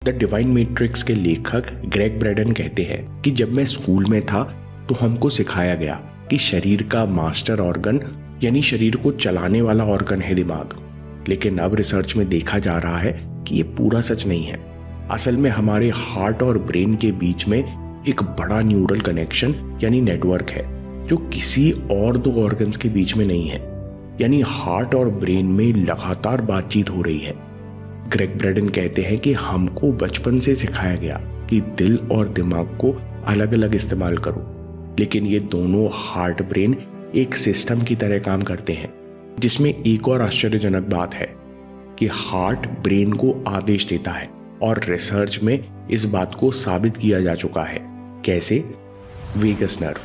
The divine matrix के लेखक Greg Braden कहते हैं कि जब मैं स्कूल में था तो हमको सिखाया गया कि शरीर का मास्टर ऑर्गन यानी शरीर को चलाने वाला ऑर्गन है दिमाग। लेकिन अब रिसर्च में देखा जा रहा है कि ये पूरा सच नहीं है। असल में हमारे हार्ट और ब्रेन के बीच में एक बड़ा न्यूरल कनेक्शन यानी नेटवर्क है जो किसी और दो ऑर्गन्स के बीच में नहीं है। यानी हार्ट और ब्रेन में लगातार बातचीत हो रही है। ग्रेग ब्रैडन कहते हैं कि हमको बचपन से सिखाया गया कि दिल और दिमाग को अलग अलग इस्तेमाल करो, लेकिन ये दोनों हार्ट ब्रेन एक सिस्टम की तरह काम करते हैं। जिसमें एक और आश्चर्यजनक बात है कि हार्ट ब्रेन को आदेश देता है और रिसर्च में इस बात को साबित किया जा चुका है। कैसे? Vagus nerve.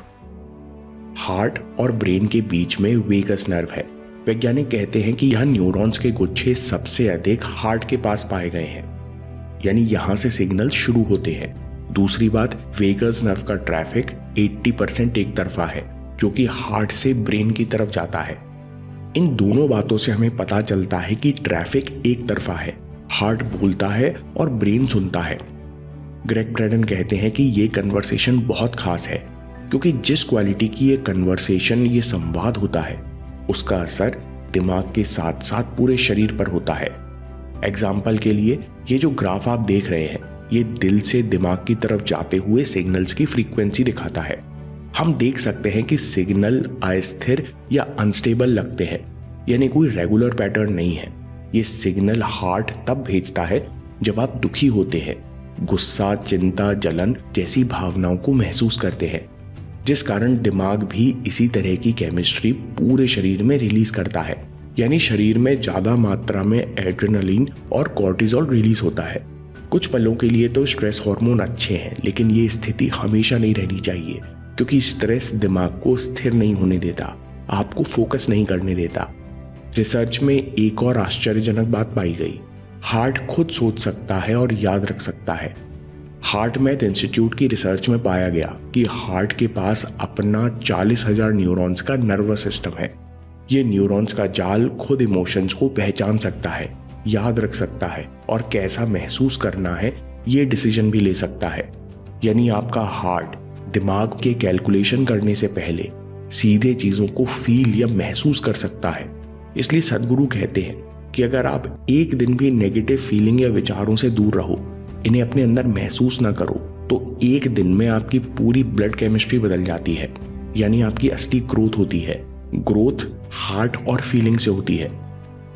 हार्ट और ब्रेन के बीच में वेगस नर्व है। वैज्ञानिक कहते हैं कि यहां न्यूरॉन्स के गुच्छे सबसे अधिक हार्ट के पास पाए गए हैं, यानी यहां से सिग्नल शुरू होते हैं। दूसरी बात, वेगस नर्व का ट्रैफिक 80% एक तरफा है, जो कि हार्ट से ब्रेन की तरफ जाता है। इन दोनों बातों से हमें पता चलता है कि ट्रैफिक एक तरफा है, हार्ट बोलता है और ब्रेन सुनता है। ग्रेग ब्रैडन कहते हैं कि ये कन्वर्सेशन बहुत खास है, क्योंकि जिस क्वालिटी की ये कन्वर्सेशन, ये संवाद होता है, उसका असर दिमाग के साथ साथ पूरे शरीर पर होता है। एग्जाम्पल के लिए, ये जो ग्राफ आप देख रहे हैं, ये दिल से दिमाग की तरफ जाते हुए सिग्नल्स की फ्रीक्वेंसी दिखाता है। हम देख सकते हैं कि सिग्नल अस्थिर या अनस्टेबल लगते हैं, यानी कोई रेगुलर पैटर्न नहीं है। ये सिग्नल हार्ट तब भेजता है जब आप दुखी होते हैं, गुस्सा, चिंता, जलन जैसी भावनाओं को महसूस करते हैं, जिस कारण दिमाग भी इसी तरह की केमिस्ट्री पूरे शरीर में रिलीज करता है। यानी शरीर में ज्यादा मात्रा में एड्रेनलिन और कॉर्टिजोल रिलीज होता है। कुछ पलों के लिए तो स्ट्रेस हार्मोन अच्छे हैं, लेकिन ये स्थिति हमेशा नहीं रहनी चाहिए, क्योंकि स्ट्रेस दिमाग को स्थिर नहीं होने देता, आपको फोकस नहीं करने देता। रिसर्च में एक और आश्चर्यजनक बात पाई गई। हार्ट खुद सोच सकता है और याद रख सकता है। हार्ट मैथ इंस्टीट्यूट की रिसर्च में पाया गया कि हार्ट के पास अपना 40,000 न्यूरॉन्स का नर्वस सिस्टम है। ये न्यूरॉन्स का जाल खुद इमोशंस को पहचान सकता है, याद रख सकता है और कैसा महसूस करना है ये डिसीजन भी ले सकता है। यानी आपका हार्ट दिमाग के कैलकुलेशन करने से पहले सीधे चीजों को फील या महसूस कर सकता है। इसलिए सद्गुरु कहते हैं कि अगर आप एक दिन भी नेगेटिव फीलिंग या विचारों से दूर रहो, इन्हें अपने अंदर महसूस ना करो, तो एक दिन में आपकी पूरी ब्लड केमिस्ट्री बदल जाती है। यानी आपकी असली ग्रोथ होती है। ग्रोथ हार्ट और फीलिंग से होती है।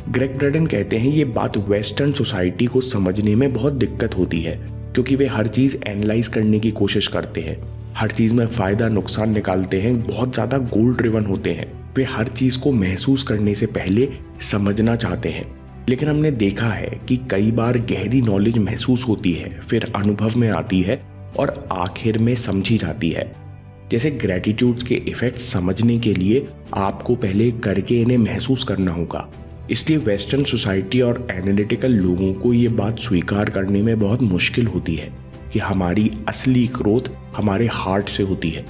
ग्रेग ब्रैडन कहते हैं ये बात वेस्टर्न सोसाइटी को समझने में बहुत दिक्कत होती है, क्योंकि वे हर चीज एनालाइज करने की कोशिश करते हैं, हर चीज में फायदा नुकसान निकालते हैं, बहुत ज्यादा गोल ड्रिवन होते हैं। वे हर चीज को महसूस करने से पहले समझना चाहते हैं। लेकिन हमने देखा है कि कई बार गहरी नॉलेज महसूस होती है, फिर अनुभव में आती है और आखिर में समझी जाती है। जैसे ग्रेटिट्यूड के इफेक्ट समझने के लिए आपको पहले करके इन्हें महसूस करना होगा। इसलिए वेस्टर्न सोसाइटी और एनालिटिकल लोगों को ये बात स्वीकार करने में बहुत मुश्किल होती है कि हमारी असली ग्रोथ हमारे हार्ट से होती है।